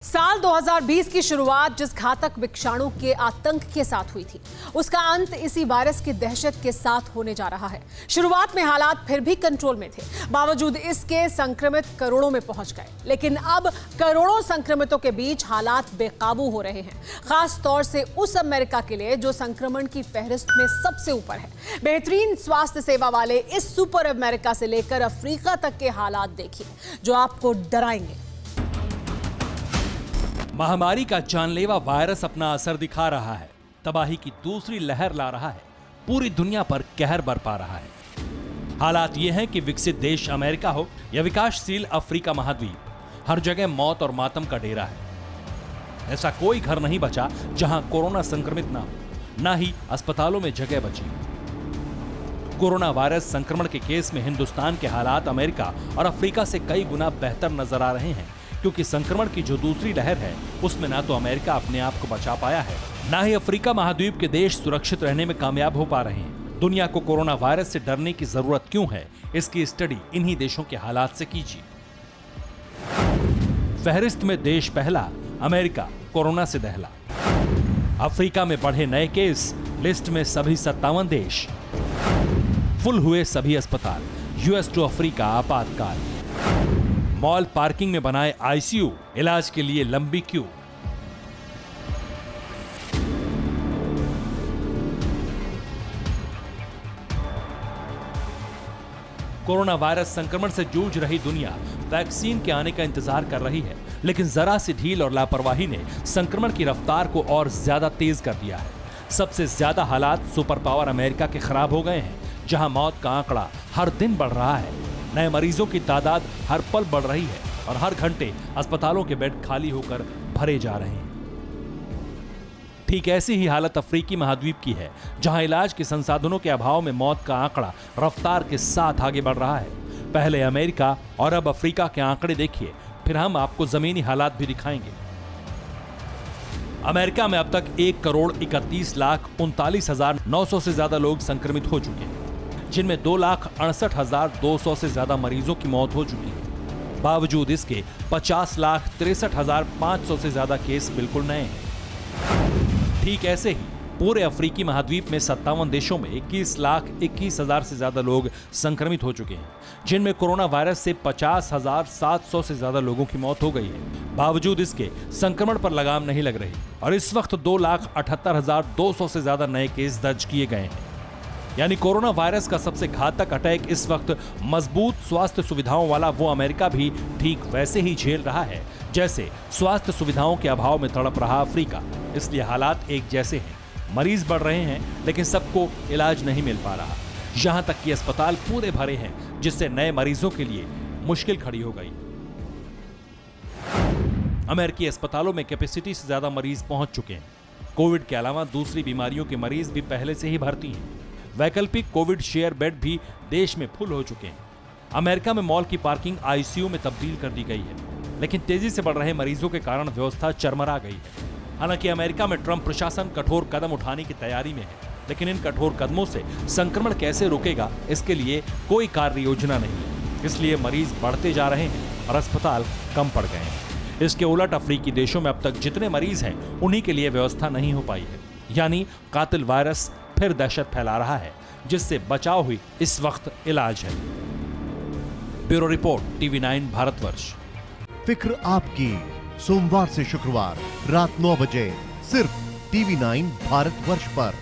साल 2020 की शुरुआत जिस घातक विषाणु के आतंक के साथ हुई थी, उसका अंत इसी वायरस की दहशत के साथ होने जा रहा है। शुरुआत में हालात फिर भी कंट्रोल में थे, बावजूद इसके संक्रमित करोड़ों में पहुंच गए। लेकिन अब करोड़ों संक्रमितों के बीच हालात बेकाबू हो रहे हैं, खास तौर से उस अमेरिका के लिए जो संक्रमण की फहरिस्त में सबसे ऊपर है। बेहतरीन स्वास्थ्य सेवा वाले इस सुपर अमेरिका से लेकर अफ्रीका तक के हालात देखिए, जो आपको डराएंगे। महामारी का जानलेवा वायरस अपना असर दिखा रहा है, तबाही की दूसरी लहर ला रहा है, पूरी दुनिया पर कहर बरपा रहा है। हालात ये हैं कि विकसित देश अमेरिका हो या विकासशील अफ्रीका महाद्वीप, हर जगह मौत और मातम का डेरा है। ऐसा कोई घर नहीं बचा जहां कोरोना संक्रमित ना हो, ना ही अस्पतालों में जगह बची। कोरोना वायरस संक्रमण के केस में हिंदुस्तान के हालात अमेरिका और अफ्रीका से कई गुना बेहतर नजर आ रहे हैं, क्योंकि संक्रमण की जो दूसरी लहर है उसमें ना तो अमेरिका अपने आप को बचा पाया है, ना ही अफ्रीका महाद्वीप के देश सुरक्षित रहने में कामयाब हो पा रहे हैं। दुनिया को कोरोना वायरस से डरने की जरूरत क्यों है, इसकी स्टडी इन्हीं देशों के हालात से कीजिए। फहरिस्त में देश पहला, अमेरिका कोरोना से दहला। अफ्रीका में बढ़े नए केस, लिस्ट में सभी 57 देश। फुल हुए सभी अस्पताल, यूएस टू अफ्रीका आपातकाल। मॉल पार्किंग में बनाए आईसीयू, इलाज के लिए लंबी क्यू। कोरोना वायरस संक्रमण से जूझ रही दुनिया वैक्सीन के आने का इंतजार कर रही है, लेकिन जरा सी ढील और लापरवाही ने संक्रमण की रफ्तार को और ज्यादा तेज कर दिया है। सबसे ज्यादा हालात सुपर पावर अमेरिका के खराब हो गए हैं, जहां मौत का आंकड़ा हर दिन बढ़ रहा है। नए मरीजों की तादाद हर पल बढ़ रही है और हर घंटे अस्पतालों के बेड खाली होकर भरे जा रहे हैं। ठीक ऐसी ही हालत अफ्रीकी महाद्वीप की है, जहां इलाज के संसाधनों के अभाव में मौत का आंकड़ा रफ्तार के साथ आगे बढ़ रहा है। पहले अमेरिका और अब अफ्रीका के आंकड़े देखिए, फिर हम आपको जमीनी हालात भी दिखाएंगे। अमेरिका में अब तक 1,31,39,900 से ज्यादा लोग संक्रमित हो चुके हैं, जिनमें 2,68,200 से ज्यादा मरीजों की मौत हो चुकी है। बावजूद इसके 50,63,500 से ज्यादा केस बिल्कुल नए हैं। ठीक ऐसे ही पूरे अफ्रीकी महाद्वीप में 57 देशों में 21,21,000 से ज्यादा लोग संक्रमित हो चुके हैं, जिनमें कोरोना वायरस से 50,700 से ज्यादा लोगों की मौत हो गई है। बावजूद इसके संक्रमण पर लगाम नहीं लग रही और इस वक्त 2,78,200 से ज्यादा नए केस दर्ज किए गए हैं। यानी कोरोना वायरस का सबसे घातक अटैक इस वक्त मजबूत स्वास्थ्य सुविधाओं वाला वो अमेरिका भी ठीक वैसे ही झेल रहा है, जैसे स्वास्थ्य सुविधाओं के अभाव में तड़प रहा अफ्रीका। इसलिए हालात एक जैसे हैं, मरीज बढ़ रहे हैं, लेकिन सबको इलाज नहीं मिल पा रहा। यहां तक कि अस्पताल पूरे भरे हैं, जिससे नए मरीजों के लिए मुश्किल खड़ी हो गई। अमेरिकी अस्पतालों में कैपेसिटी से ज्यादा मरीज पहुंच चुके हैं। कोविड के अलावा दूसरी बीमारियों के मरीज भी पहले से ही भर्ती हैं। वैकल्पिक कोविड शेयर बेड भी देश में फुल हो चुके हैं। अमेरिका में मॉल की पार्किंग आईसीयू में तब्दील कर दी गई है, लेकिन तेजी से बढ़ रहे मरीजों के कारण व्यवस्था चरमरा गई है। हालांकि अमेरिका में ट्रंप प्रशासन कठोर कदम उठाने की तैयारी में है, लेकिन इन कठोर कदमों से संक्रमण कैसे रुकेगा, इसके लिए कोई कार्य योजना नहीं है। इसलिए मरीज बढ़ते जा रहे हैं और अस्पताल कम पड़ गए हैं। इसके उलट अफ्रीकी देशों में अब तक जितने मरीज हैं, उन्हीं के लिए व्यवस्था नहीं हो पाई है। यानी कातिल वायरस फिर दहशत फैला रहा है, जिससे बचाव हुई इस वक्त इलाज है। Bureau report, TV9 Bharatvarsh. फिक्र आपकी, सोमवार से शुक्रवार रात 9 बजे सिर्फ TV9 भारतवर्ष पर।